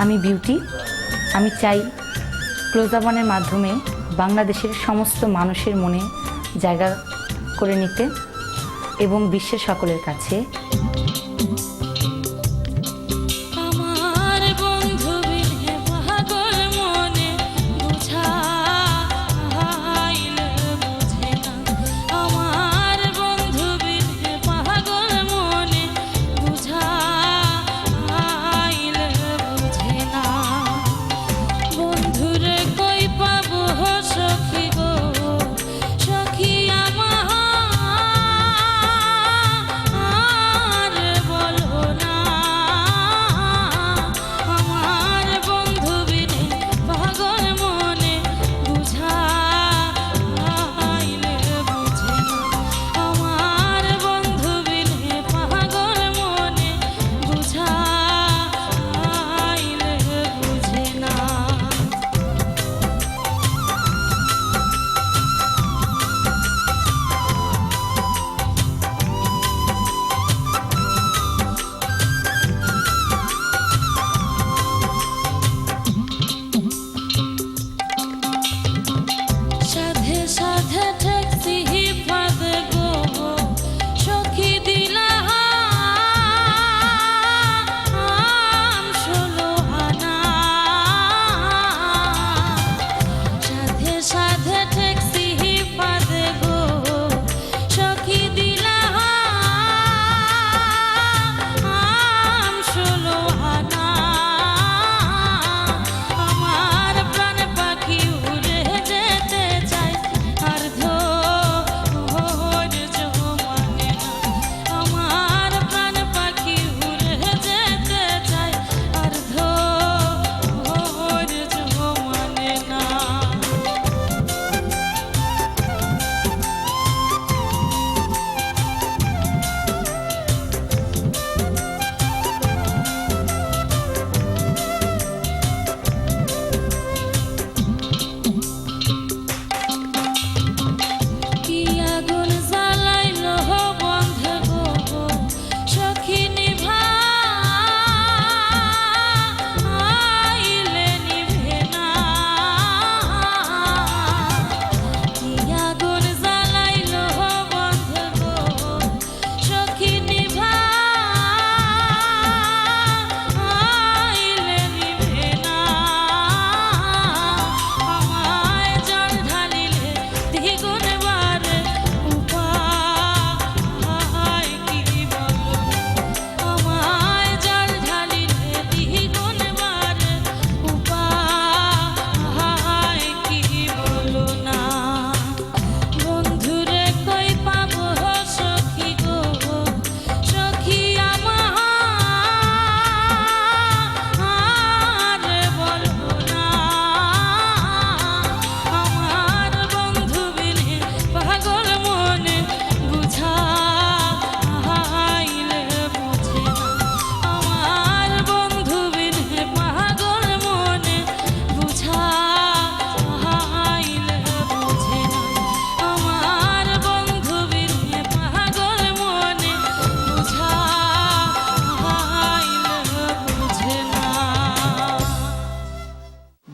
আমি বিউটি। আমি চাই ক্লোজ-আপ-ওয়ানের মাধ্যমে বাংলাদেশের সমস্ত মানুষের মনে জায়গা করে নিতে এবং বিশ্বের সকলের কাছে।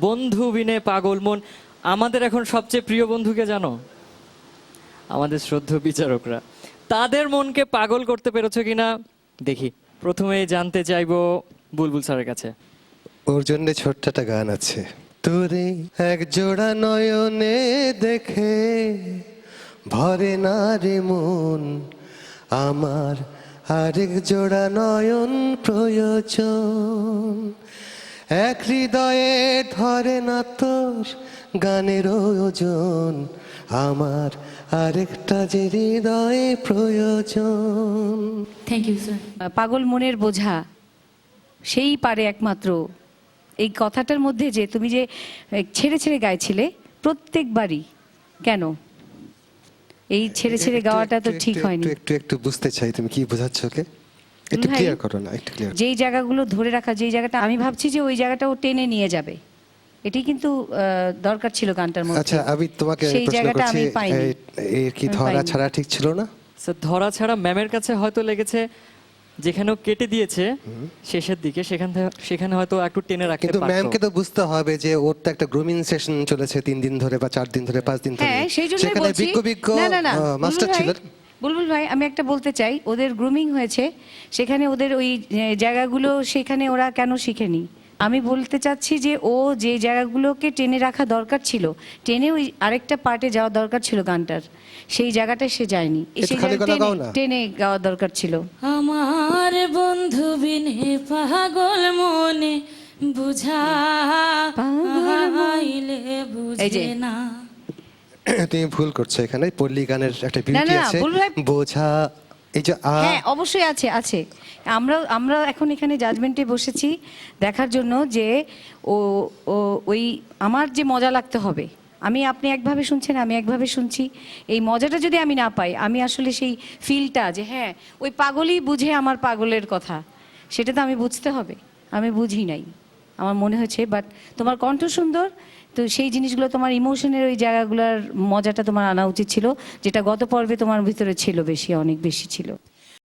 বন্ধু বিনে পাগল মন। আমাদের এখন সবচেয়ে প্রিয় বন্ধুকে জানো? আমাদের শ্রদ্ধেয় বিচারকরা। তাদের মনকে পাগল করতে পেরেছো কিনা দেখি। প্রথমে জানতে চাইবো বুলবুল স্যারের কাছে। ওর জন্য ছোট্ট একটা গান আছে। তোরে এক জোড়া নয়নে দেখে ভরে না রে মন, আমার আরেক জোড়া নয়ন প্রয়োজন। এক হৃদয়ে ধরে না তোর গানের ওজন, আমার আরেকটা যে হৃদয়ে প্রয়োজন। Thank you sir. পাগল মনের বোঝা সেই পারে একমাত্র। এই কথাটার মধ্যে যে তুমি যে ছেড়ে ছেড়ে গাইছিলে প্রত্যেকবারই, কেন এই ছেড়ে ছেড়ে গাওয়াটা তো ঠিক হয়নি? একটু একটু বুঝতে চাই তুমি কি বোঝাচ্ছ ওকে, একটু ক্লিয়ার করো না, একটু ক্লিয়ার। যেই জায়গাগুলো ধরে রাখা, যেই জায়গাটা আমি ভাবছি যে ওই জায়গাটা ও টেনে নিয়ে যাবে, এটাই কিন্তু দরকার ছিল গানটার মধ্যে। আচ্ছা আমি তোমাকে সেই প্রশ্ন জায়গাটা করছি, আমি পাইনি। এর কি ধরা ছাড়া ঠিক ছিল না? ধরা ছাড়া ম্যামের কাছে হয়তো লেগেছে যেখানেও কেটে দিয়েছে শেষের দিকে সেখানে হয়তো একটু টেনে রাখতে কিন্তু পারতো। ম্যামকে তো বুঝতে হবে যে ওর তো একটা গ্রুমিং সেশন চলেছে 3 দিন ধরে বা 4 দিন ধরে 5 দিন ধরে হ্যাঁ সেই জন্যই সেখানে বলছি বিজ্ঞ না মাস্টার ছিল। বুলবুল ভাই আমি একটা বলতে চাই, ওদের গ্রুমিং হয়েছে সেখানে, ওদের ওই জায়গাগুলো সেখানে ওরা কেন শিখেনি? আমি বলতে চাচ্ছি যে ও যে জায়গাগুলোকে টেনে রাখা দরকার ছিল, টেনে ওই আরেকটা পার্টে যাওয়া দরকার ছিল গানটার, সেই জায়গাটায় সে যায়নি। একটু সেই খালি জায়গায় গলা গাও না। টেনে গাওয়া দরকার ছিল। আমার বন্ধু বিনে পাগল মনে বুঝা আইলে এই যে। বুঝে না। তুমি ভুল করছো, এখানে পল্লী গানের একটা বিউটি না, আছে, বুলবুল ভাই- বোঝা এই যে হ্যাঁ অবশ্যই আছে আছে। আমরা এখন এখানে জাজমেন্টে বসেছি দেখার জন্য যে ও ও ওই আমার যে মজা লাগতে হবে, আপনি একভাবে শুনছেন আমি একভাবে শুনছি, এই মজাটা যদি আমি না পাই, আমি আসলে সেই ফিলটা যে হ্যাঁ ওই পাগলই বুঝে আমার পাগলের কথা, সেটা তো আমি বুঝতে হবে, আমি বুঝি নাই আমার মনে হয়েছে। বাট তোমার কণ্ঠ সুন্দর, তো সেই জিনিসগুলো তোমার ইমোশনের ওই জায়গাগুলোর মজাটা তোমার আনা উচিত ছিল, যেটা গত পর্বে তোমার ভিতরে ছিল, অনেক বেশি ছিল।